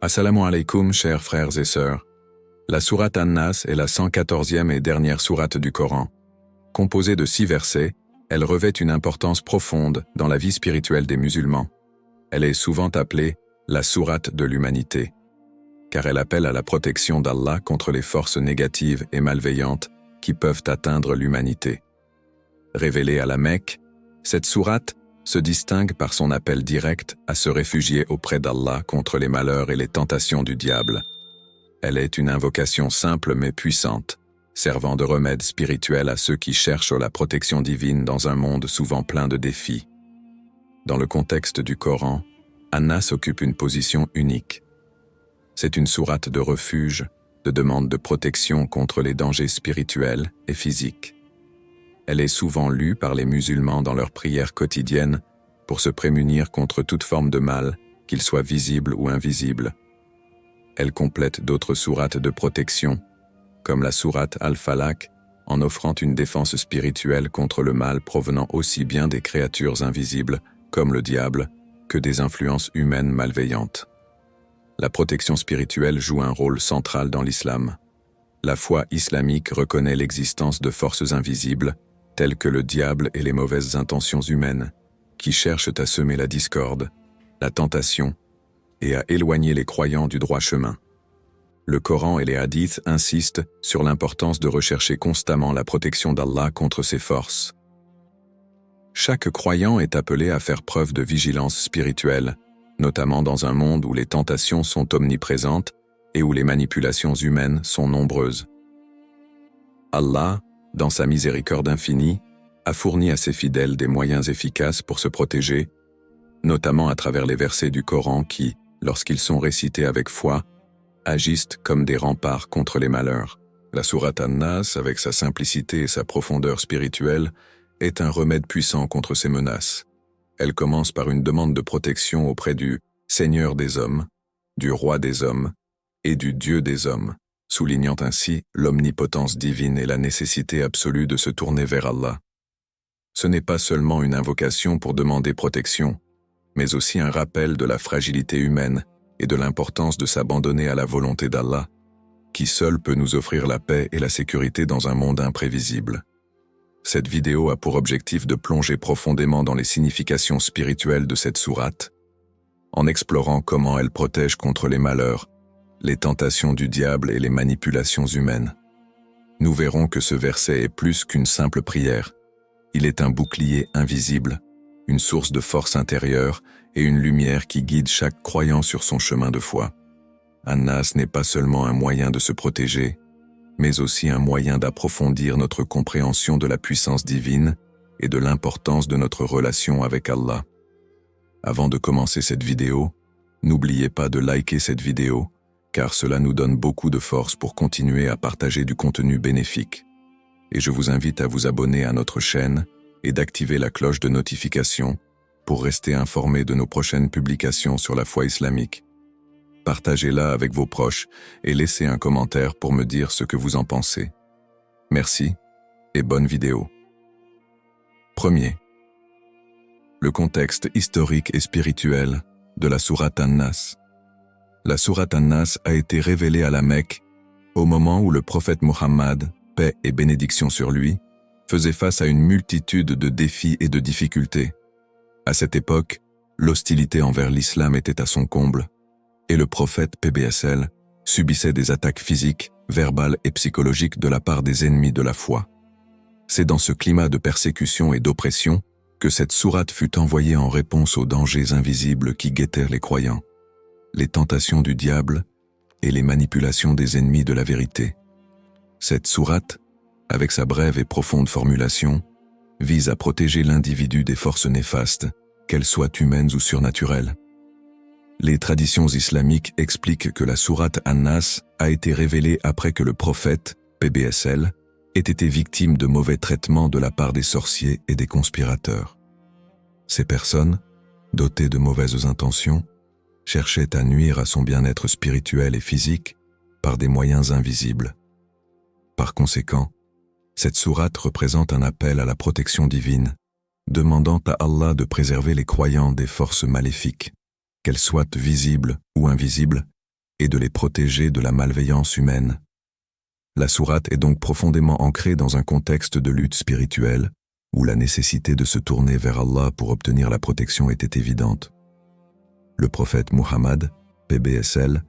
Assalamu alaikum, chers frères et sœurs. La sourate An-Nas est la 114e et dernière sourate du Coran. Composée de 6 versets, elle revêt une importance profonde dans la vie spirituelle des musulmans. Elle est souvent appelée la sourate de l'humanité, car elle appelle à la protection d'Allah contre les forces négatives et malveillantes qui peuvent atteindre l'humanité. Révélée à la Mecque, cette sourate se distingue par son appel direct à se réfugier auprès d'Allah contre les malheurs et les tentations du diable. Elle est une invocation simple mais puissante, servant de remède spirituel à ceux qui cherchent la protection divine dans un monde souvent plein de défis. Dans le contexte du Coran, An-Nas occupe une position unique. C'est une sourate de refuge, de demande de protection contre les dangers spirituels et physiques. Elle est souvent lue par les musulmans dans leurs prières quotidiennes pour se prémunir contre toute forme de mal, qu'il soit visible ou invisible. Elle complète d'autres sourates de protection, comme la sourate Al-Falaq, en offrant une défense spirituelle contre le mal provenant aussi bien des créatures invisibles, comme le diable, que des influences humaines malveillantes. La protection spirituelle joue un rôle central dans l'islam. La foi islamique reconnaît l'existence de forces invisibles, telles que le diable et les mauvaises intentions humaines, qui cherchent à semer la discorde, la tentation, et à éloigner les croyants du droit chemin. Le Coran et les hadiths insistent sur l'importance de rechercher constamment la protection d'Allah contre ces forces. Chaque croyant est appelé à faire preuve de vigilance spirituelle, notamment dans un monde où les tentations sont omniprésentes et où les manipulations humaines sont nombreuses. Allah, dans sa miséricorde infinie, a fourni à ses fidèles des moyens efficaces pour se protéger, notamment à travers les versets du Coran qui, lorsqu'ils sont récités avec foi, agissent comme des remparts contre les malheurs. La sourate An-Nas, avec sa simplicité et sa profondeur spirituelle, est un remède puissant contre ces menaces. Elle commence par une demande de protection auprès du Seigneur des hommes, du Roi des hommes et du Dieu des hommes, soulignant ainsi l'omnipotence divine et la nécessité absolue de se tourner vers Allah. Ce n'est pas seulement une invocation pour demander protection, mais aussi un rappel de la fragilité humaine et de l'importance de s'abandonner à la volonté d'Allah, qui seul peut nous offrir la paix et la sécurité dans un monde imprévisible. Cette vidéo a pour objectif de plonger profondément dans les significations spirituelles de cette sourate, en explorant comment elle protège contre les malheurs, les tentations du diable et les manipulations humaines. Nous verrons que ce verset est plus qu'une simple prière. Il est un bouclier invisible, une source de force intérieure et une lumière qui guide chaque croyant sur son chemin de foi. An-Nas n'est pas seulement un moyen de se protéger, mais aussi un moyen d'approfondir notre compréhension de la puissance divine et de l'importance de notre relation avec Allah. Avant de commencer cette vidéo, n'oubliez pas de liker cette vidéo, car cela nous donne beaucoup de force pour continuer à partager du contenu bénéfique. Et je vous invite à vous abonner à notre chaîne et d'activer la cloche de notification pour rester informé de nos prochaines publications sur la foi islamique. Partagez-la avec vos proches et laissez un commentaire pour me dire ce que vous en pensez. Merci et bonne vidéo. Premier. Le contexte historique et spirituel de la sourate An-Nas. La sourate An-Nas a été révélée à la Mecque au moment où le prophète Muhammad, paix et bénédiction sur lui, faisait face à une multitude de défis et de difficultés. À cette époque, l'hostilité envers l'islam était à son comble, et le prophète PBSL subissait des attaques physiques, verbales et psychologiques de la part des ennemis de la foi. C'est dans ce climat de persécution et d'oppression que cette sourate fut envoyée en réponse aux dangers invisibles qui guettèrent les croyants, les tentations du diable et les manipulations des ennemis de la vérité. Cette sourate, avec sa brève et profonde formulation, vise à protéger l'individu des forces néfastes, qu'elles soient humaines ou surnaturelles. Les traditions islamiques expliquent que la sourate An-Nas a été révélée après que le prophète, PBSL, ait été victime de mauvais traitements de la part des sorciers et des conspirateurs. Ces personnes, dotées de mauvaises intentions, cherchaient à nuire à son bien-être spirituel et physique par des moyens invisibles. Par conséquent, cette sourate représente un appel à la protection divine, demandant à Allah de préserver les croyants des forces maléfiques, qu'elles soient visibles ou invisibles, et de les protéger de la malveillance humaine. La sourate est donc profondément ancrée dans un contexte de lutte spirituelle, où la nécessité de se tourner vers Allah pour obtenir la protection était évidente. Le prophète Muhammad, PBSL,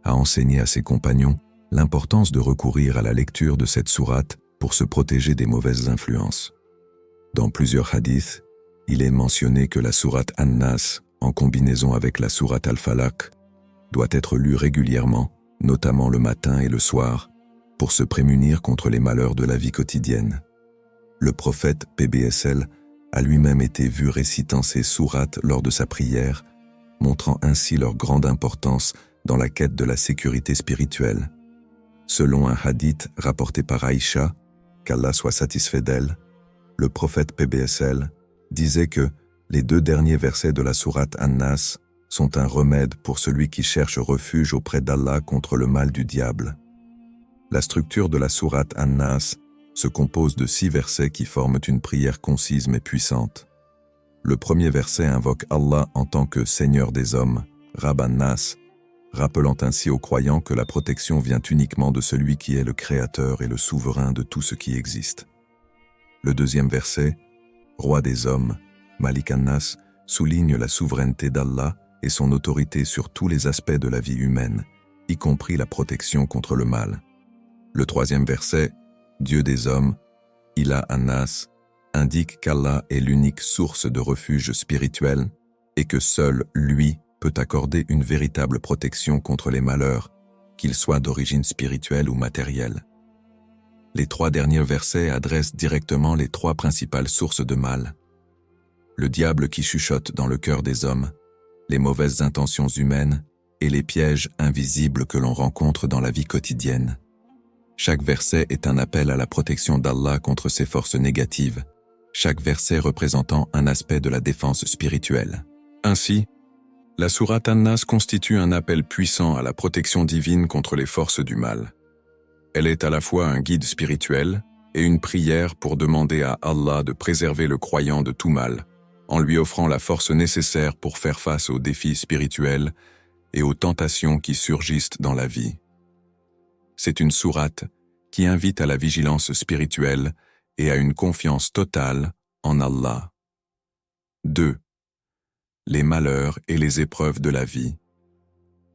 a enseigné à ses compagnons l'importance de recourir à la lecture de cette sourate pour se protéger des mauvaises influences. Dans plusieurs hadiths, il est mentionné que la sourate An-Nas, en combinaison avec la sourate Al-Falaq, doit être lue régulièrement, notamment le matin et le soir, pour se prémunir contre les malheurs de la vie quotidienne. Le prophète PBSL a lui-même été vu récitant ces sourates lors de sa prière, montrant ainsi leur grande importance dans la quête de la sécurité spirituelle. Selon un hadith rapporté par Aïcha, qu'Allah soit satisfait d'elle, le prophète PBSL disait que les 2 derniers versets de la sourate An-Nas sont un remède pour celui qui cherche refuge auprès d'Allah contre le mal du diable. La structure de la sourate An-Nas se compose de 6 versets qui forment une prière concise mais puissante. Le premier verset invoque Allah en tant que Seigneur des hommes, Rabb An-Nas, rappelant ainsi aux croyants que la protection vient uniquement de celui qui est le Créateur et le souverain de tout ce qui existe. Le deuxième verset, Roi des hommes, Malik An-Nas, souligne la souveraineté d'Allah et son autorité sur tous les aspects de la vie humaine, y compris la protection contre le mal. Le troisième verset, Dieu des hommes, Ilah An-Nas, indique qu'Allah est l'unique source de refuge spirituel et que seul lui peut accorder une véritable protection contre les malheurs, qu'ils soient d'origine spirituelle ou matérielle. Les 3 derniers versets adressent directement les 3 principales sources de mal. Le diable qui chuchote dans le cœur des hommes, les mauvaises intentions humaines et les pièges invisibles que l'on rencontre dans la vie quotidienne. Chaque verset est un appel à la protection d'Allah contre ces forces négatives, chaque verset représentant un aspect de la défense spirituelle. Ainsi, la sourate An-Nas constitue un appel puissant à la protection divine contre les forces du mal. Elle est à la fois un guide spirituel et une prière pour demander à Allah de préserver le croyant de tout mal, en lui offrant la force nécessaire pour faire face aux défis spirituels et aux tentations qui surgissent dans la vie. C'est une sourate qui invite à la vigilance spirituelle et à une confiance totale en Allah. 2. Les malheurs et les épreuves de la vie.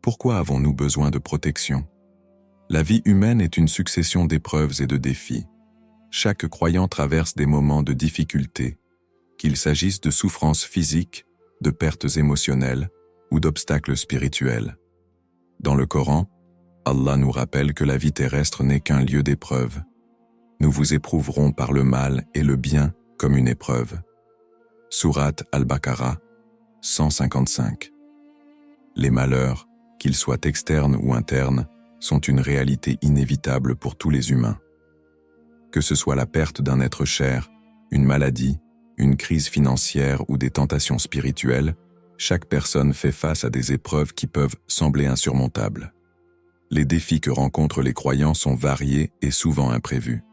Pourquoi avons-nous besoin de protection? La vie humaine est une succession d'épreuves et de défis. Chaque croyant traverse des moments de difficulté, qu'il s'agisse de souffrances physiques, de pertes émotionnelles ou d'obstacles spirituels. Dans le Coran, Allah nous rappelle que la vie terrestre n'est qu'un lieu d'épreuve. Nous vous éprouverons par le mal et le bien comme une épreuve. Sourate Al-Baqarah, 155. Les malheurs, qu'ils soient externes ou internes, sont une réalité inévitable pour tous les humains. Que ce soit la perte d'un être cher, une maladie, une crise financière ou des tentations spirituelles, chaque personne fait face à des épreuves qui peuvent sembler insurmontables. Les défis que rencontrent les croyants sont variés et souvent imprévus.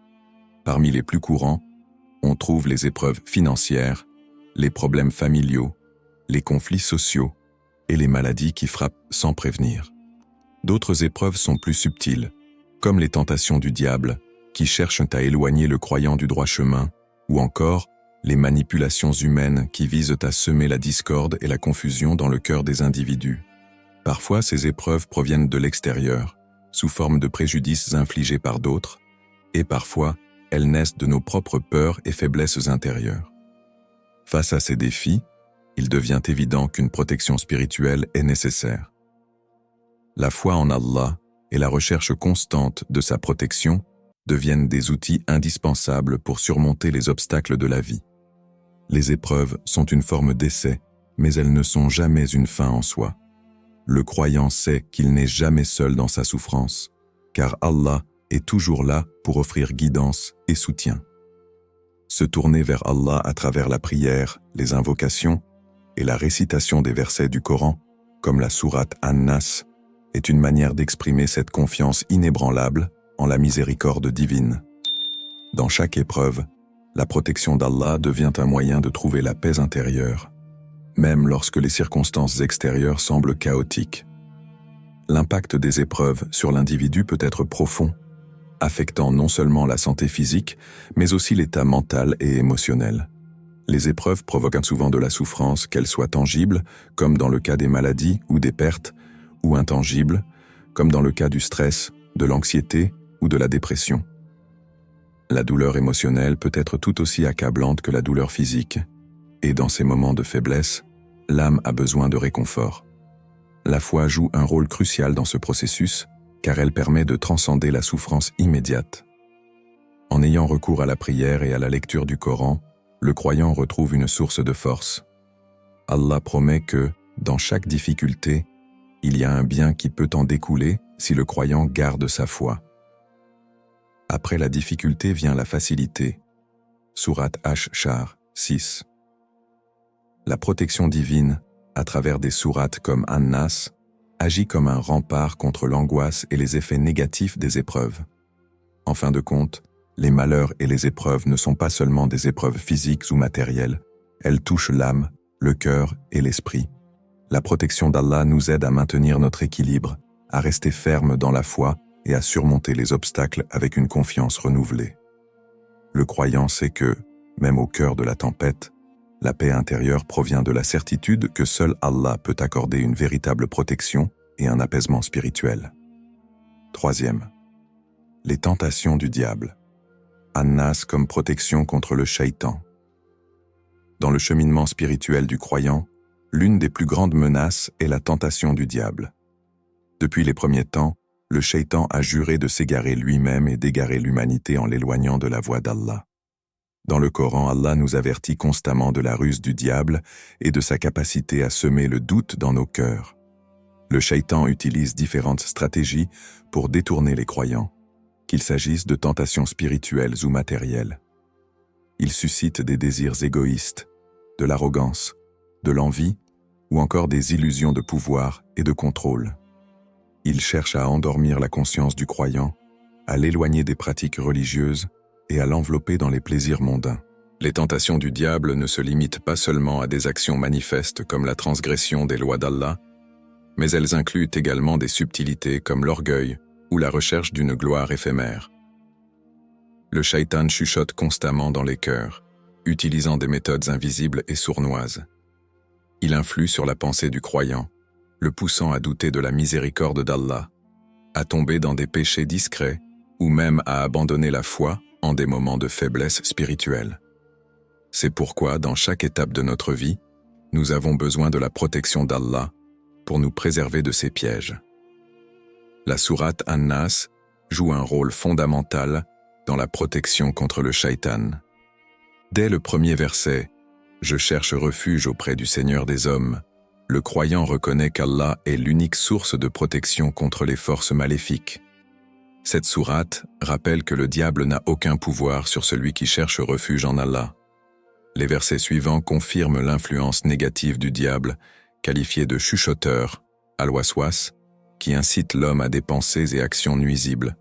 Parmi les plus courants, on trouve les épreuves financières, les problèmes familiaux, les conflits sociaux et les maladies qui frappent sans prévenir. D'autres épreuves sont plus subtiles, comme les tentations du diable, qui cherchent à éloigner le croyant du droit chemin, ou encore les manipulations humaines qui visent à semer la discorde et la confusion dans le cœur des individus. Parfois, ces épreuves proviennent de l'extérieur, sous forme de préjudices infligés par d'autres, et parfois, elles naissent de nos propres peurs et faiblesses intérieures. Face à ces défis, il devient évident qu'une protection spirituelle est nécessaire. La foi en Allah et la recherche constante de sa protection deviennent des outils indispensables pour surmonter les obstacles de la vie. Les épreuves sont une forme d'essai, mais elles ne sont jamais une fin en soi. Le croyant sait qu'il n'est jamais seul dans sa souffrance, car Allah est toujours là pour offrir guidance et soutien. Se tourner vers Allah à travers la prière, les invocations et la récitation des versets du Coran, comme la sourate An-Nas, est une manière d'exprimer cette confiance inébranlable en la miséricorde divine. Dans chaque épreuve, la protection d'Allah devient un moyen de trouver la paix intérieure, même lorsque les circonstances extérieures semblent chaotiques. l'impact des épreuves sur l'individu peut être profond, affectant non seulement la santé physique, mais aussi l'état mental et émotionnel. Les épreuves provoquent souvent de la souffrance, qu'elle soit tangible, comme dans le cas des maladies ou des pertes, ou intangible, comme dans le cas du stress, de l'anxiété ou de la dépression. La douleur émotionnelle peut être tout aussi accablante que la douleur physique, et dans ces moments de faiblesse, l'âme a besoin de réconfort. La foi joue un rôle crucial dans ce processus, car elle permet de transcender la souffrance immédiate. En ayant recours à la prière et à la lecture du Coran, le croyant retrouve une source de force. Allah promet que, dans chaque difficulté, il y a un bien qui peut en découler si le croyant garde sa foi. Après la difficulté vient la facilité. Sourate Ash-Shar 6. La protection divine, à travers des sourates comme An-Nas, agit comme un rempart contre l'angoisse et les effets négatifs des épreuves. En fin de compte, les malheurs et les épreuves ne sont pas seulement des épreuves physiques ou matérielles, elles touchent l'âme, le cœur et l'esprit. La protection d'Allah nous aide à maintenir notre équilibre, à rester ferme dans la foi et à surmonter les obstacles avec une confiance renouvelée. Le croyant sait que, même au cœur de la tempête, la paix intérieure provient de la certitude que seul Allah peut accorder une véritable protection et un apaisement spirituel. Troisième, les tentations du diable. An-Nas comme protection contre le shaitan. Dans le cheminement spirituel du croyant, l'une des plus grandes menaces est la tentation du diable. Depuis les premiers temps, le shaitan a juré de s'égarer lui-même et d'égarer l'humanité en l'éloignant de la voie d'Allah. Dans le Coran, Allah nous avertit constamment de la ruse du diable et de sa capacité à semer le doute dans nos cœurs. Le shaitan utilise différentes stratégies pour détourner les croyants, qu'il s'agisse de tentations spirituelles ou matérielles. Il suscite des désirs égoïstes, de l'arrogance, de l'envie ou encore des illusions de pouvoir et de contrôle. Il cherche à endormir la conscience du croyant, à l'éloigner des pratiques religieuses et à l'envelopper dans les plaisirs mondains. Les tentations du diable ne se limitent pas seulement à des actions manifestes comme la transgression des lois d'Allah, mais elles incluent également des subtilités comme l'orgueil ou la recherche d'une gloire éphémère. Le shaitan chuchote constamment dans les cœurs, utilisant des méthodes invisibles et sournoises. Il influe sur la pensée du croyant, le poussant à douter de la miséricorde d'Allah, à tomber dans des péchés discrets ou même à abandonner la foi en des moments de faiblesse spirituelle. C'est pourquoi, dans chaque étape de notre vie, nous avons besoin de la protection d'Allah pour nous préserver de ces pièges. La sourate An-Nas joue un rôle fondamental dans la protection contre le shaitan. Dès le premier verset, « Je cherche refuge auprès du Seigneur des hommes », le croyant reconnaît qu'Allah est l'unique source de protection contre les forces maléfiques. Cette sourate rappelle que le diable n'a aucun pouvoir sur celui qui cherche refuge en Allah. Les versets suivants confirment l'influence négative du diable, qualifié de chuchoteur, al-waswas, qui incite l'homme à des pensées et actions nuisibles.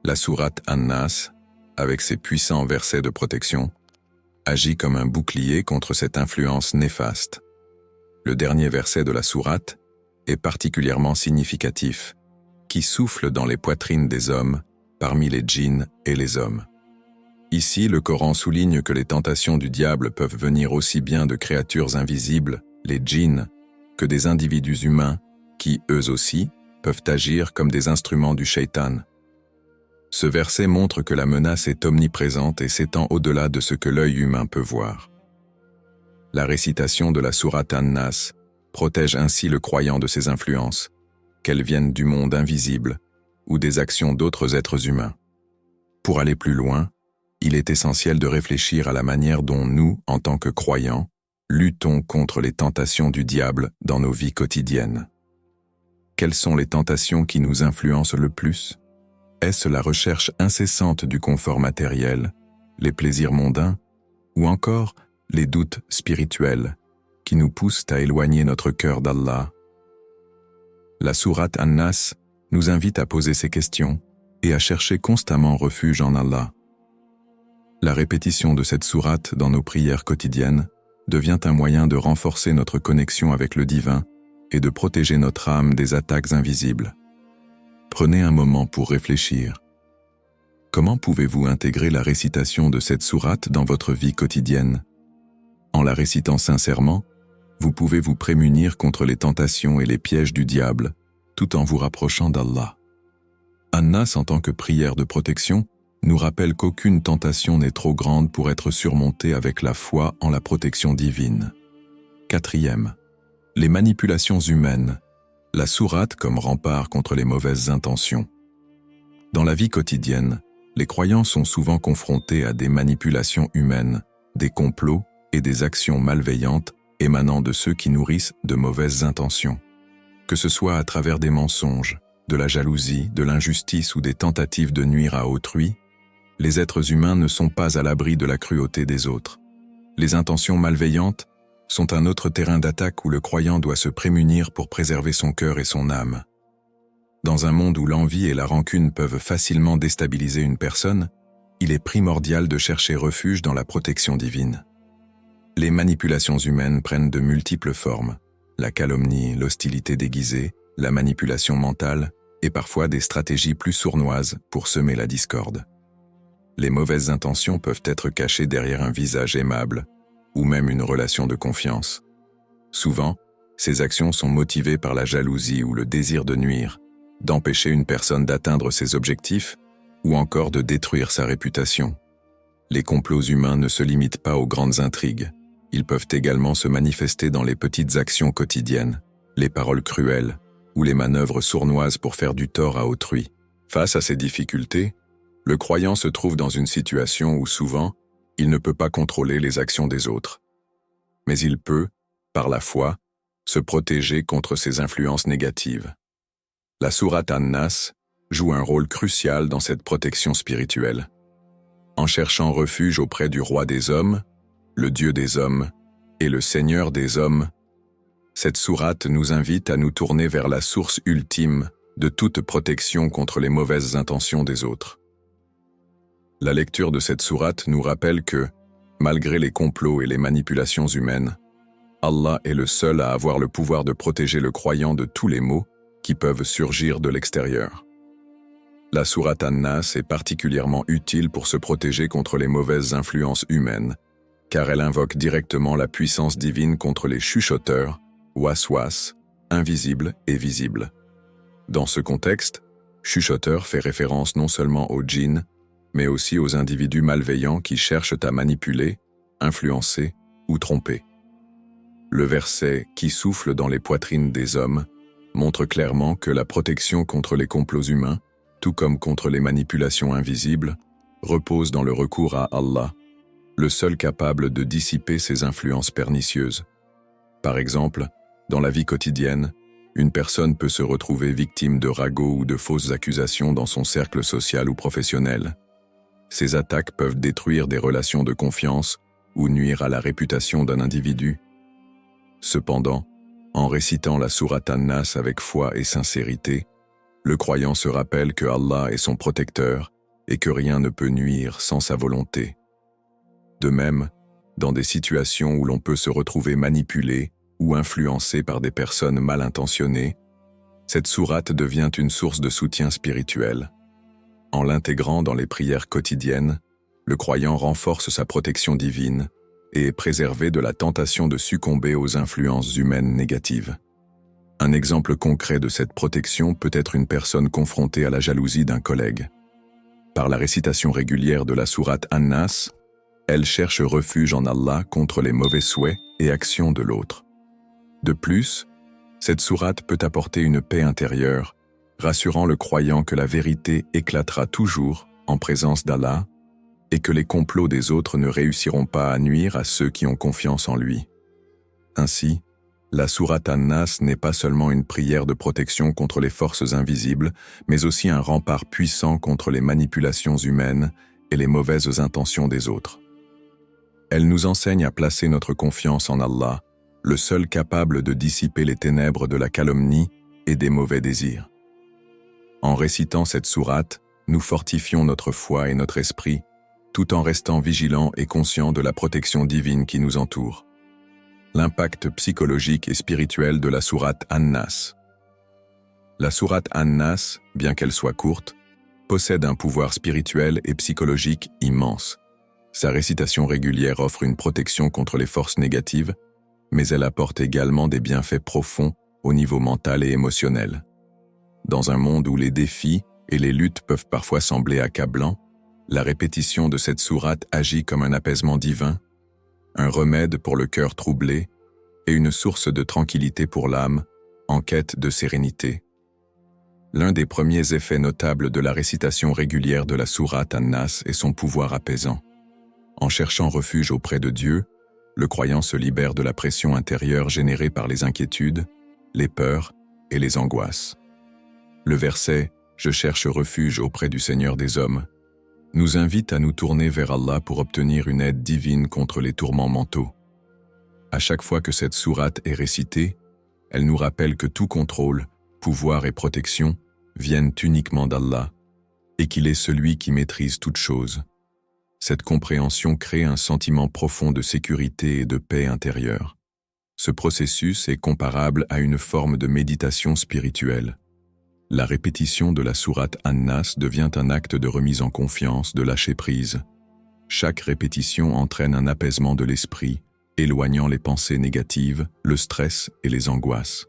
La sourate An-Nas, avec ses puissants versets de protection, agit comme un bouclier contre cette influence néfaste. Le dernier verset de la sourate est particulièrement significatif, qui souffle dans les poitrines des hommes, parmi les djinns et les hommes. Ici, le Coran souligne que les tentations du diable peuvent venir aussi bien de créatures invisibles, les djinns, que des individus humains qui, eux aussi, peuvent agir comme des instruments du shaitan. Ce verset montre que la menace est omniprésente et s'étend au-delà de ce que l'œil humain peut voir. La récitation de la sourate An-Nas protège ainsi le croyant de ces influences, qu'elles viennent du monde invisible ou des actions d'autres êtres humains. Pour aller plus loin, il est essentiel de réfléchir à la manière dont nous, en tant que croyants, luttons contre les tentations du diable dans nos vies quotidiennes. Quelles sont les tentations qui nous influencent le plus? Est-ce la recherche incessante du confort matériel, les plaisirs mondains, ou encore les doutes spirituels qui nous poussent à éloigner notre cœur d'Allah? La sourate An-Nas nous invite à poser ces questions et à chercher constamment refuge en Allah. La répétition de cette sourate dans nos prières quotidiennes devient un moyen de renforcer notre connexion avec le divin et de protéger notre âme des attaques invisibles. Prenez un moment pour réfléchir. Comment pouvez-vous intégrer la récitation de cette sourate dans votre vie quotidienne? En la récitant sincèrement, vous pouvez vous prémunir contre les tentations et les pièges du diable, tout en vous rapprochant d'Allah. An-Nas, en tant que prière de protection, nous rappelle qu'aucune tentation n'est trop grande pour être surmontée avec la foi en la protection divine. 4. Les manipulations humaines. La sourate comme rempart contre les mauvaises intentions. Dans la vie quotidienne, les croyants sont souvent confrontés à des manipulations humaines, des complots et des actions malveillantes émanant de ceux qui nourrissent de mauvaises intentions. Que ce soit à travers des mensonges, de la jalousie, de l'injustice ou des tentatives de nuire à autrui, les êtres humains ne sont pas à l'abri de la cruauté des autres. Les intentions malveillantes sont un autre terrain d'attaque où le croyant doit se prémunir pour préserver son cœur et son âme. Dans un monde où l'envie et la rancune peuvent facilement déstabiliser une personne, il est primordial de chercher refuge dans la protection divine. Les manipulations humaines prennent de multiples formes: la calomnie, l'hostilité déguisée, la manipulation mentale et parfois des stratégies plus sournoises pour semer la discorde. Les mauvaises intentions peuvent être cachées derrière un visage aimable ou même une relation de confiance. Souvent, ces actions sont motivées par la jalousie ou le désir de nuire, d'empêcher une personne d'atteindre ses objectifs ou encore de détruire sa réputation. Les complots humains ne se limitent pas aux grandes intrigues. Ils peuvent également se manifester dans les petites actions quotidiennes, les paroles cruelles ou les manœuvres sournoises pour faire du tort à autrui. Face à ces difficultés, le croyant se trouve dans une situation où souvent, il ne peut pas contrôler les actions des autres. Mais il peut, par la foi, se protéger contre ces influences négatives. La sourate An-Nas joue un rôle crucial dans cette protection spirituelle. En cherchant refuge auprès du roi des hommes, le Dieu des hommes et le Seigneur des hommes, cette sourate nous invite à nous tourner vers la source ultime de toute protection contre les mauvaises intentions des autres. La lecture de cette sourate nous rappelle que, malgré les complots et les manipulations humaines, Allah est le seul à avoir le pouvoir de protéger le croyant de tous les maux qui peuvent surgir de l'extérieur. La sourate An-Nas est particulièrement utile pour se protéger contre les mauvaises influences humaines, car elle invoque directement la puissance divine contre les chuchoteurs, waswas, invisibles et visibles. Dans ce contexte, chuchoteur fait référence non seulement aux djinns, mais aussi aux individus malveillants qui cherchent à manipuler, influencer ou tromper. Le verset « qui souffle dans les poitrines des hommes » montre clairement que la protection contre les complots humains, tout comme contre les manipulations invisibles, repose dans le recours à Allah, le seul capable de dissiper ces influences pernicieuses. Par exemple, dans la vie quotidienne, une personne peut se retrouver victime de ragots ou de fausses accusations dans son cercle social ou professionnel. Ces attaques peuvent détruire des relations de confiance ou nuire à la réputation d'un individu. Cependant, en récitant la sourate An-Nas avec foi et sincérité, le croyant se rappelle que Allah est son protecteur et que rien ne peut nuire sans sa volonté. De même, dans des situations où l'on peut se retrouver manipulé ou influencé par des personnes mal intentionnées, cette sourate devient une source de soutien spirituel. En l'intégrant dans les prières quotidiennes, le croyant renforce sa protection divine et est préservé de la tentation de succomber aux influences humaines négatives. Un exemple concret de cette protection peut être une personne confrontée à la jalousie d'un collègue. Par la récitation régulière de la sourate An-Nas, elle cherche refuge en Allah contre les mauvais souhaits et actions de l'autre. De plus, cette sourate peut apporter une paix intérieure, rassurant le croyant que la vérité éclatera toujours en présence d'Allah et que les complots des autres ne réussiront pas à nuire à ceux qui ont confiance en lui. Ainsi, la sourate An-Nas n'est pas seulement une prière de protection contre les forces invisibles, mais aussi un rempart puissant contre les manipulations humaines et les mauvaises intentions des autres. Elle nous enseigne à placer notre confiance en Allah, le seul capable de dissiper les ténèbres de la calomnie et des mauvais désirs. En récitant cette sourate, nous fortifions notre foi et notre esprit, tout en restant vigilants et conscients de la protection divine qui nous entoure. L'impact psychologique et spirituel de la sourate An-Nas. La sourate An-Nas, bien qu'elle soit courte, possède un pouvoir spirituel et psychologique immense. Sa récitation régulière offre une protection contre les forces négatives, mais elle apporte également des bienfaits profonds au niveau mental et émotionnel. Dans un monde où les défis et les luttes peuvent parfois sembler accablants, la répétition de cette sourate agit comme un apaisement divin, un remède pour le cœur troublé et une source de tranquillité pour l'âme en quête de sérénité. L'un des premiers effets notables de la récitation régulière de la sourate An-Nas est son pouvoir apaisant. En cherchant refuge auprès de Dieu, le croyant se libère de la pression intérieure générée par les inquiétudes, les peurs et les angoisses. Le verset « Je cherche refuge auprès du Seigneur des hommes » nous invite à nous tourner vers Allah pour obtenir une aide divine contre les tourments mentaux. À chaque fois que cette sourate est récitée, elle nous rappelle que tout contrôle, pouvoir et protection viennent uniquement d'Allah et qu'il est celui qui maîtrise toutes choses. Cette compréhension crée un sentiment profond de sécurité et de paix intérieure. Ce processus est comparable à une forme de méditation spirituelle. La répétition de la sourate An-Nas devient un acte de remise en confiance, de lâcher prise. Chaque répétition entraîne un apaisement de l'esprit, éloignant les pensées négatives, le stress et les angoisses.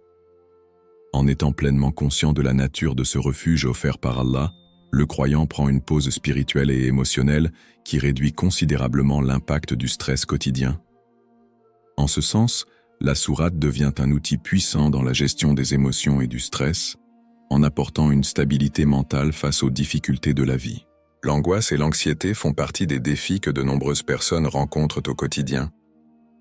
En étant pleinement conscient de la nature de ce refuge offert par Allah, le croyant prend une pause spirituelle et émotionnelle qui réduit considérablement l'impact du stress quotidien. En ce sens, la sourate devient un outil puissant dans la gestion des émotions et du stress, en apportant une stabilité mentale face aux difficultés de la vie. L'angoisse et l'anxiété font partie des défis que de nombreuses personnes rencontrent au quotidien.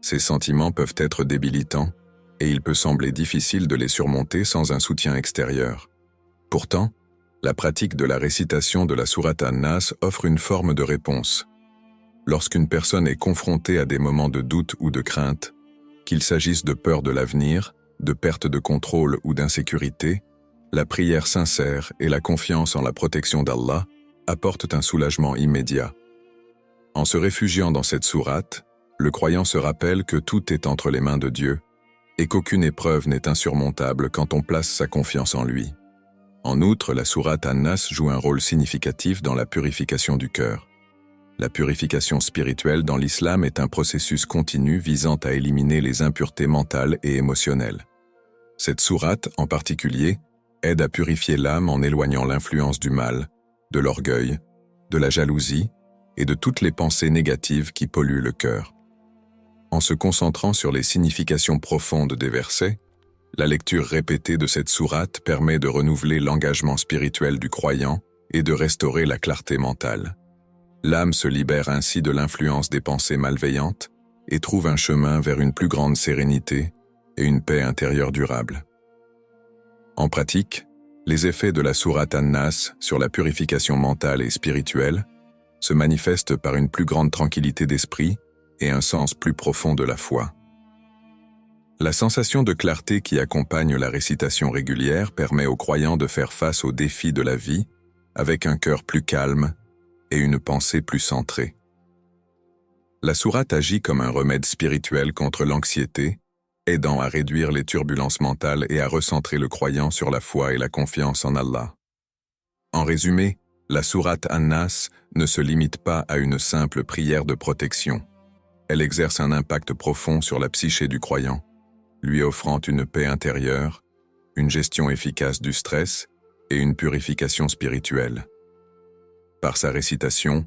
Ces sentiments peuvent être débilitants, et il peut sembler difficile de les surmonter sans un soutien extérieur. Pourtant, la pratique de la récitation de la sourate An-Nas offre une forme de réponse. Lorsqu'une personne est confrontée à des moments de doute ou de crainte, qu'il s'agisse de peur de l'avenir, de perte de contrôle ou d'insécurité, la prière sincère et la confiance en la protection d'Allah apportent un soulagement immédiat. En se réfugiant dans cette sourate, le croyant se rappelle que tout est entre les mains de Dieu et qu'aucune épreuve n'est insurmontable quand on place sa confiance en lui. En outre, la sourate An-Nas joue un rôle significatif dans la purification du cœur. La purification spirituelle dans l'islam est un processus continu visant à éliminer les impuretés mentales et émotionnelles. Cette sourate, en particulier, aide à purifier l'âme en éloignant l'influence du mal, de l'orgueil, de la jalousie et de toutes les pensées négatives qui polluent le cœur. En se concentrant sur les significations profondes des versets, la lecture répétée de cette sourate permet de renouveler l'engagement spirituel du croyant et de restaurer la clarté mentale. L'âme se libère ainsi de l'influence des pensées malveillantes et trouve un chemin vers une plus grande sérénité et une paix intérieure durable. En pratique, les effets de la sourate An-Nas sur la purification mentale et spirituelle se manifestent par une plus grande tranquillité d'esprit et un sens plus profond de la foi. La sensation de clarté qui accompagne la récitation régulière permet aux croyants de faire face aux défis de la vie avec un cœur plus calme et une pensée plus centrée. La sourate agit comme un remède spirituel contre l'anxiété, aidant à réduire les turbulences mentales et à recentrer le croyant sur la foi et la confiance en Allah. En résumé, la sourate An-Nas ne se limite pas à une simple prière de protection. Elle exerce un impact profond sur la psyché du croyant, lui offrant une paix intérieure, une gestion efficace du stress et une purification spirituelle. Par sa récitation,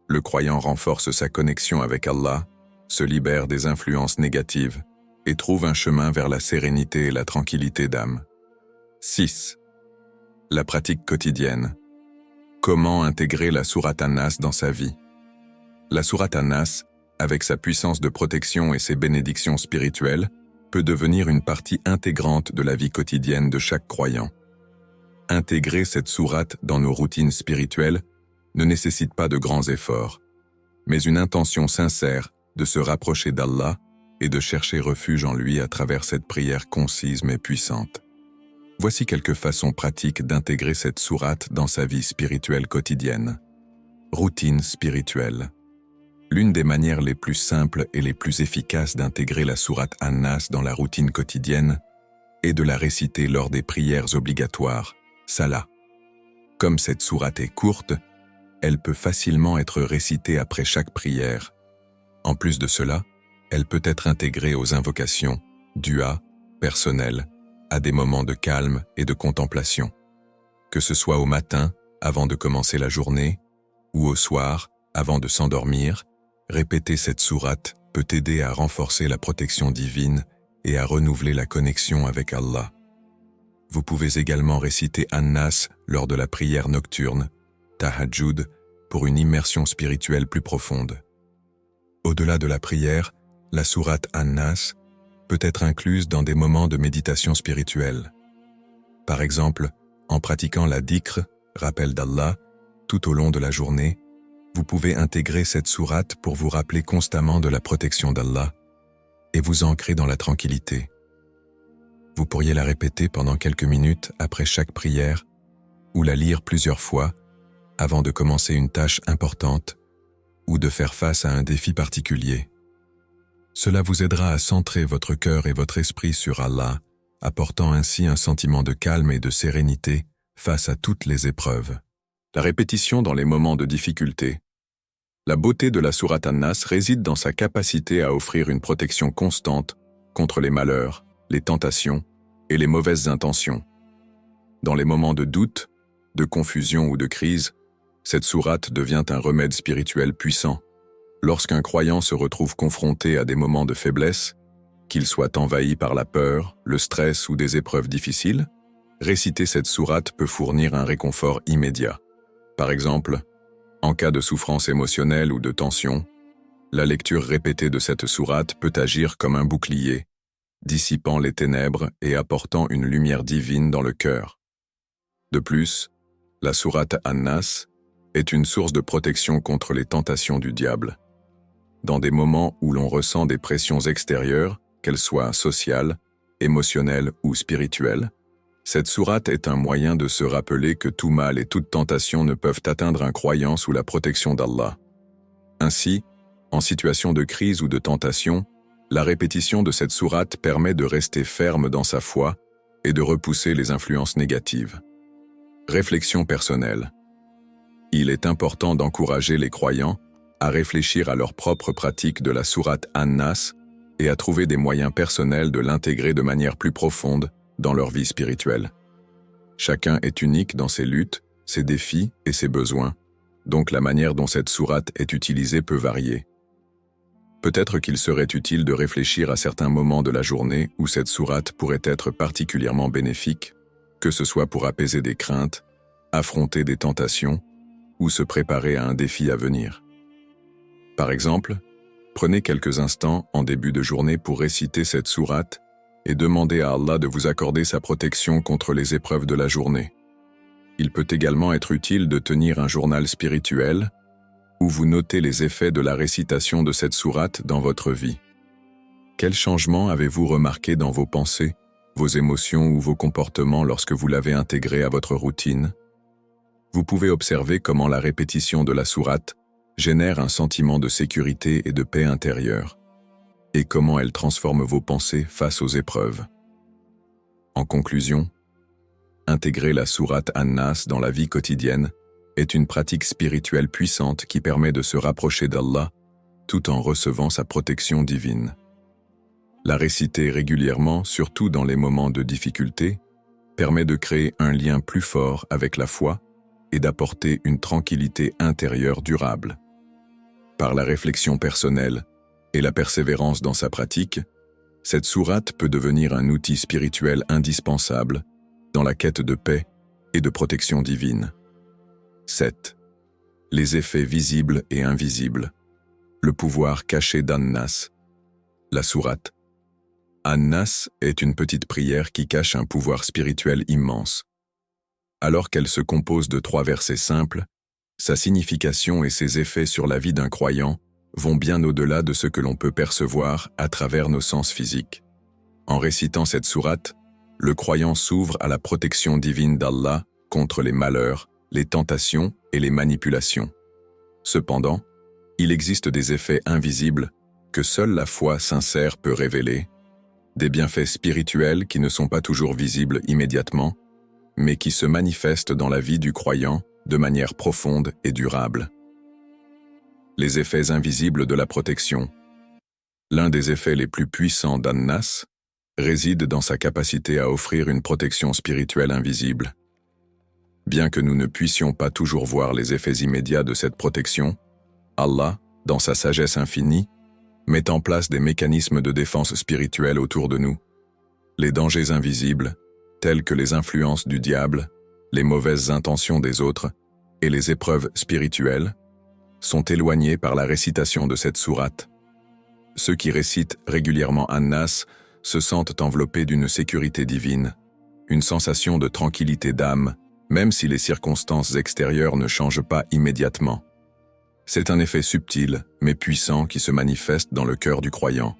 le croyant renforce sa connexion avec Allah, se libère des influences négatives et trouve un chemin vers la sérénité et la tranquillité d'âme. 6. La pratique quotidienne. Comment intégrer la sourate An-Nas dans sa vie? La sourate An-Nas, avec sa puissance de protection et ses bénédictions spirituelles, peut devenir une partie intégrante de la vie quotidienne de chaque croyant. Intégrer cette sourate dans nos routines spirituelles ne nécessite pas de grands efforts, mais une intention sincère de se rapprocher d'Allah et de chercher refuge en lui à travers cette prière concise mais puissante. Voici quelques façons pratiques d'intégrer cette sourate dans sa vie spirituelle quotidienne. Routine spirituelle. L'une des manières les plus simples et les plus efficaces d'intégrer la sourate An-Nas dans la routine quotidienne et de la réciter lors des prières obligatoires, salah. Comme cette sourate est courte, elle peut facilement être récitée après chaque prière. En plus de cela, elle peut être intégrée aux invocations, du'a, personnelles, à des moments de calme et de contemplation. Que ce soit au matin, avant de commencer la journée, ou au soir, avant de s'endormir, répéter cette sourate peut aider à renforcer la protection divine et à renouveler la connexion avec Allah. Vous pouvez également réciter An-Nas lors de la prière nocturne, Tahajjud, pour une immersion spirituelle plus profonde. Au-delà de la prière, la sourate An-Nas peut être incluse dans des moments de méditation spirituelle. Par exemple, en pratiquant la dhikr, rappel d'Allah, tout au long de la journée, vous pouvez intégrer cette sourate pour vous rappeler constamment de la protection d'Allah et vous ancrer dans la tranquillité. Vous pourriez la répéter pendant quelques minutes après chaque prière ou la lire plusieurs fois avant de commencer une tâche importante ou de faire face à un défi particulier. Cela vous aidera à centrer votre cœur et votre esprit sur Allah, apportant ainsi un sentiment de calme et de sérénité face à toutes les épreuves. La répétition dans les moments de difficulté. La beauté de la sourate An-Nas réside dans sa capacité à offrir une protection constante contre les malheurs, les tentations et les mauvaises intentions. Dans les moments de doute, de confusion ou de crise, cette sourate devient un remède spirituel puissant. Lorsqu'un croyant se retrouve confronté à des moments de faiblesse, qu'il soit envahi par la peur, le stress ou des épreuves difficiles, réciter cette sourate peut fournir un réconfort immédiat. Par exemple, en cas de souffrance émotionnelle ou de tension, la lecture répétée de cette sourate peut agir comme un bouclier, dissipant les ténèbres et apportant une lumière divine dans le cœur. De plus, la sourate An-Nas est une source de protection contre les tentations du diable. Dans des moments où l'on ressent des pressions extérieures, qu'elles soient sociales, émotionnelles ou spirituelles, cette sourate est un moyen de se rappeler que tout mal et toute tentation ne peuvent atteindre un croyant sous la protection d'Allah. Ainsi, en situation de crise ou de tentation, la répétition de cette sourate permet de rester ferme dans sa foi et de repousser les influences négatives. Réflexion personnelle. Il est important d'encourager les croyants à réfléchir à leur propre pratique de la sourate An-Nas et à trouver des moyens personnels de l'intégrer de manière plus profonde dans leur vie spirituelle. Chacun est unique dans ses luttes, ses défis et ses besoins, donc la manière dont cette sourate est utilisée peut varier. Peut-être qu'il serait utile de réfléchir à certains moments de la journée où cette sourate pourrait être particulièrement bénéfique, que ce soit pour apaiser des craintes, affronter des tentations ou se préparer à un défi à venir. Par exemple, prenez quelques instants en début de journée pour réciter cette sourate et demandez à Allah de vous accorder sa protection contre les épreuves de la journée. Il peut également être utile de tenir un journal spirituel où vous notez les effets de la récitation de cette sourate dans votre vie. Quels changements avez-vous remarqué dans vos pensées, vos émotions ou vos comportements lorsque vous l'avez intégré à votre routine? Vous pouvez observer comment la répétition de la sourate génère un sentiment de sécurité et de paix intérieure, et comment elle transforme vos pensées face aux épreuves. En conclusion, intégrer la sourate An-Nas dans la vie quotidienne est une pratique spirituelle puissante qui permet de se rapprocher d'Allah tout en recevant sa protection divine. La réciter régulièrement, surtout dans les moments de difficulté, permet de créer un lien plus fort avec la foi et d'apporter une tranquillité intérieure durable. Par la réflexion personnelle et la persévérance dans sa pratique, cette sourate peut devenir un outil spirituel indispensable dans la quête de paix et de protection divine. 7. Les effets visibles et invisibles. Le pouvoir caché d'An-Nas. La sourate An-Nas est une petite prière qui cache un pouvoir spirituel immense. Alors qu'elle se compose de 3 versets simples, sa signification et ses effets sur la vie d'un croyant vont bien au-delà de ce que l'on peut percevoir à travers nos sens physiques. En récitant cette sourate, le croyant s'ouvre à la protection divine d'Allah contre les malheurs, les tentations et les manipulations. Cependant, il existe des effets invisibles que seule la foi sincère peut révéler. des bienfaits spirituels qui ne sont pas toujours visibles immédiatement, mais qui se manifestent dans la vie du croyant de manière profonde et durable. Les effets invisibles de la protection. L'un des effets les plus puissants d'An-Nas réside dans sa capacité à offrir une protection spirituelle invisible. Bien que nous ne puissions pas toujours voir les effets immédiats de cette protection, Allah, dans sa sagesse infinie, met en place des mécanismes de défense spirituelle autour de nous. Les dangers invisibles, tels que les influences du diable, les mauvaises intentions des autres et les épreuves spirituelles, sont éloignés par la récitation de cette sourate. Ceux qui récitent régulièrement An-Nas se sentent enveloppés d'une sécurité divine, une sensation de tranquillité d'âme, même si les circonstances extérieures ne changent pas immédiatement. C'est un effet subtil, mais puissant qui se manifeste dans le cœur du croyant.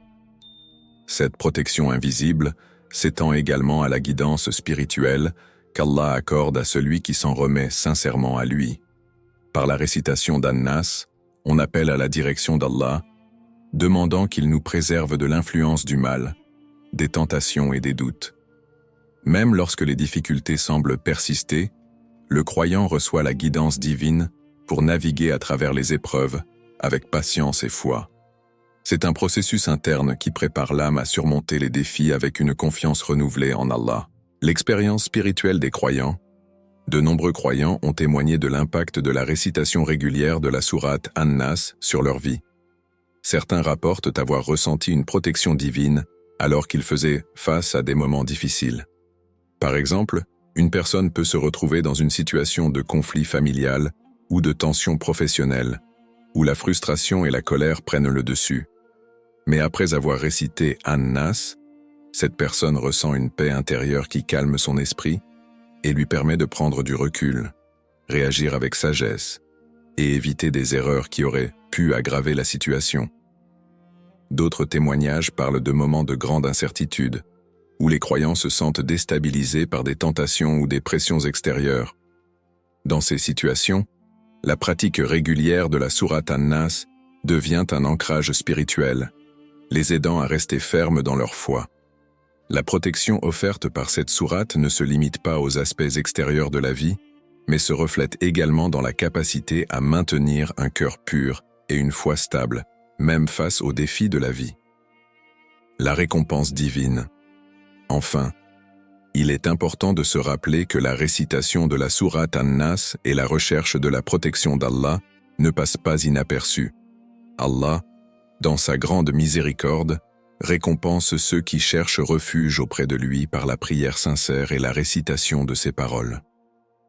Cette protection invisible s'étend également à la guidance spirituelle qu'Allah accorde à celui qui s'en remet sincèrement à lui. Par la récitation d'An-Nas, on appelle à la direction d'Allah, demandant qu'il nous préserve de l'influence du mal, des tentations et des doutes. Même lorsque les difficultés semblent persister, le croyant reçoit la guidance divine pour naviguer à travers les épreuves avec patience et foi. C'est un processus interne qui prépare l'âme à surmonter les défis avec une confiance renouvelée en Allah. L'expérience spirituelle des croyants. De nombreux croyants ont témoigné de l'impact de la récitation régulière de la sourate An-Nas sur leur vie. Certains rapportent avoir ressenti une protection divine alors qu'ils faisaient face à des moments difficiles. Par exemple, une personne peut se retrouver dans une situation de conflit familial ou de tension professionnelle, où la frustration et la colère prennent le dessus. Mais après avoir récité An-Nas, cette personne ressent une paix intérieure qui calme son esprit et lui permet de prendre du recul, réagir avec sagesse et éviter des erreurs qui auraient pu aggraver la situation. D'autres témoignages parlent de moments de grande incertitude, où les croyants se sentent déstabilisés par des tentations ou des pressions extérieures. Dans ces situations, la pratique régulière de la sourate An-Nas devient un ancrage spirituel, les aidant à rester fermes dans leur foi. La protection offerte par cette sourate ne se limite pas aux aspects extérieurs de la vie, mais se reflète également dans la capacité à maintenir un cœur pur et une foi stable, même face aux défis de la vie. La récompense divine. Enfin, il est important de se rappeler que la récitation de la sourate An-Nas et la recherche de la protection d'Allah ne passent pas inaperçues. Allah, dans sa grande miséricorde, récompense ceux qui cherchent refuge auprès de lui par la prière sincère et la récitation de ses paroles.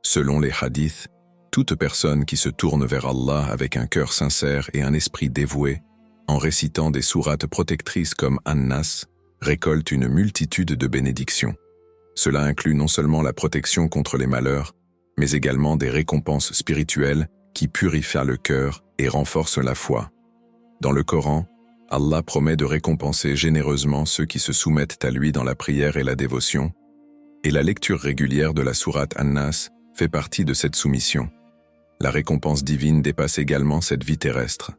Selon les hadiths, toute personne qui se tourne vers Allah avec un cœur sincère et un esprit dévoué, en récitant des sourates protectrices comme An-Nas, récolte une multitude de bénédictions. Cela inclut non seulement la protection contre les malheurs, mais également des récompenses spirituelles qui purifient le cœur et renforcent la foi. Dans le Coran, Allah promet de récompenser généreusement ceux qui se soumettent à lui dans la prière et la dévotion, et la lecture régulière de la sourate An-Nas fait partie de cette soumission. La récompense divine dépasse également cette vie terrestre.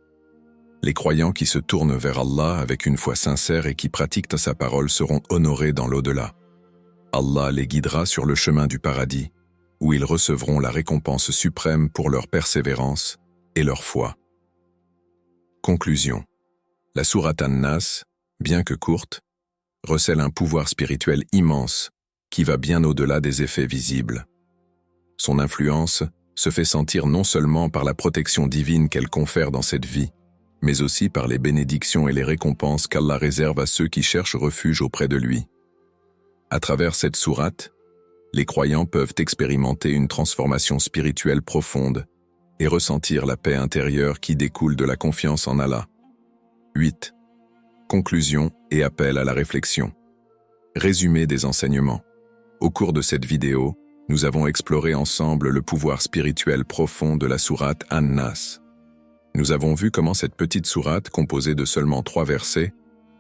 Les croyants qui se tournent vers Allah avec une foi sincère et qui pratiquent sa parole seront honorés dans l'au-delà. Allah les guidera sur le chemin du paradis, où ils recevront la récompense suprême pour leur persévérance et leur foi. Conclusion. La sourate An-Nas, bien que courte, recèle un pouvoir spirituel immense qui va bien au-delà des effets visibles. Son influence se fait sentir non seulement par la protection divine qu'elle confère dans cette vie, mais aussi par les bénédictions et les récompenses qu'Allah réserve à ceux qui cherchent refuge auprès de lui. À travers cette sourate, les croyants peuvent expérimenter une transformation spirituelle profonde et ressentir la paix intérieure qui découle de la confiance en Allah. 8. Conclusion et appel à la réflexion. Résumé des enseignements. Au cours de cette vidéo, nous avons exploré ensemble le pouvoir spirituel profond de la sourate An-Nas. Nous avons vu comment cette petite sourate, composée de seulement 3 versets,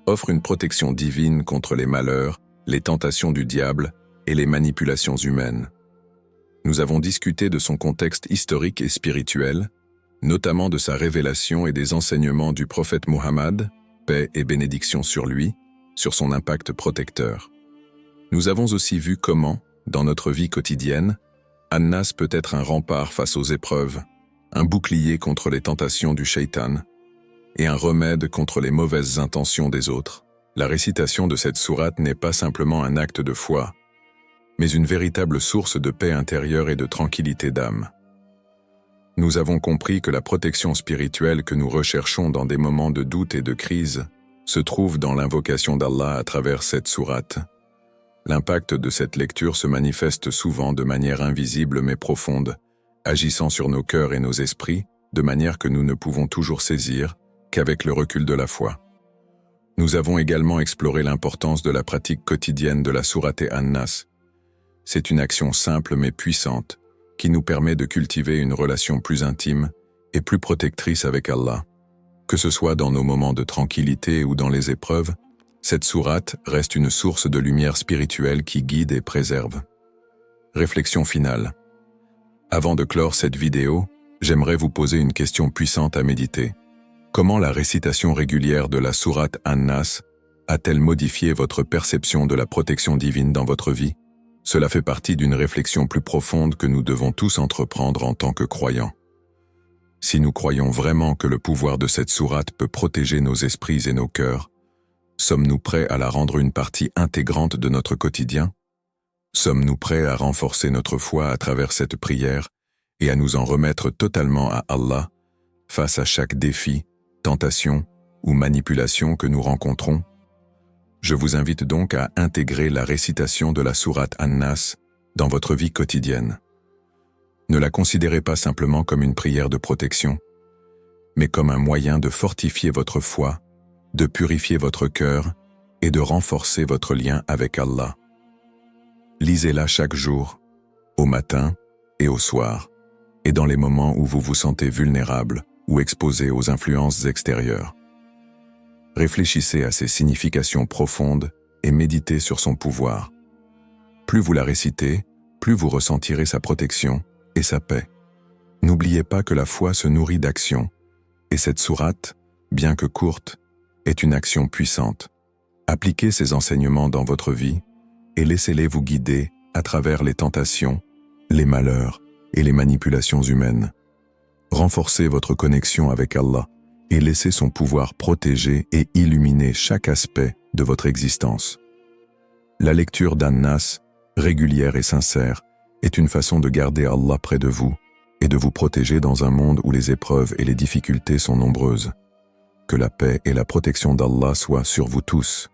offre une protection divine contre les malheurs, les tentations du diable et les manipulations humaines. Nous avons discuté de son contexte historique et spirituel, notamment de sa révélation et des enseignements du prophète Muhammad, paix et bénédiction sur lui, sur son impact protecteur. Nous avons aussi vu comment, dans notre vie quotidienne, An-Nas peut être un rempart face aux épreuves, un bouclier contre les tentations du shaitan et un remède contre les mauvaises intentions des autres. La récitation de cette sourate n'est pas simplement un acte de foi, mais une véritable source de paix intérieure et de tranquillité d'âme. Nous avons compris que la protection spirituelle que nous recherchons dans des moments de doute et de crise se trouve dans l'invocation d'Allah à travers cette sourate. L'impact de cette lecture se manifeste souvent de manière invisible mais profonde, agissant sur nos cœurs et nos esprits de manière que nous ne pouvons toujours saisir qu'avec le recul de la foi. Nous avons également exploré l'importance de la pratique quotidienne de la sourate An-Nas. C'est une action simple mais puissante qui nous permet de cultiver une relation plus intime et plus protectrice avec Allah. Que ce soit dans nos moments de tranquillité ou dans les épreuves, cette sourate reste une source de lumière spirituelle qui guide et préserve. Réflexion finale. Avant de clore cette vidéo, j'aimerais vous poser une question puissante à méditer. Comment la récitation régulière de la sourate An-Nas a-t-elle modifié votre perception de la protection divine dans votre vie? Cela fait partie d'une réflexion plus profonde que nous devons tous entreprendre en tant que croyants. Si nous croyons vraiment que le pouvoir de cette sourate peut protéger nos esprits et nos cœurs, sommes-nous prêts à la rendre une partie intégrante de notre quotidien? Sommes-nous prêts à renforcer notre foi à travers cette prière et à nous en remettre totalement à Allah face à chaque défi, tentation ou manipulation que nous rencontrons? Je vous invite donc à intégrer la récitation de la sourate An-Nas dans votre vie quotidienne. Ne la considérez pas simplement comme une prière de protection, mais comme un moyen de fortifier votre foi, de purifier votre cœur et de renforcer votre lien avec Allah. Lisez-la chaque jour, au matin et au soir, et dans les moments où vous vous sentez vulnérable ou exposé aux influences extérieures. Réfléchissez à ses significations profondes et méditez sur son pouvoir. Plus vous la récitez, plus vous ressentirez sa protection et sa paix. N'oubliez pas que la foi se nourrit d'action, et cette sourate, bien que courte, est une action puissante. Appliquez ces enseignements dans votre vie et laissez-les vous guider à travers les tentations, les malheurs et les manipulations humaines. Renforcez votre connexion avec Allah et laissez son pouvoir protéger et illuminer chaque aspect de votre existence. La lecture d'An-Nas, régulière et sincère, est une façon de garder Allah près de vous et de vous protéger dans un monde où les épreuves et les difficultés sont nombreuses. Que la paix et la protection d'Allah soient sur vous tous.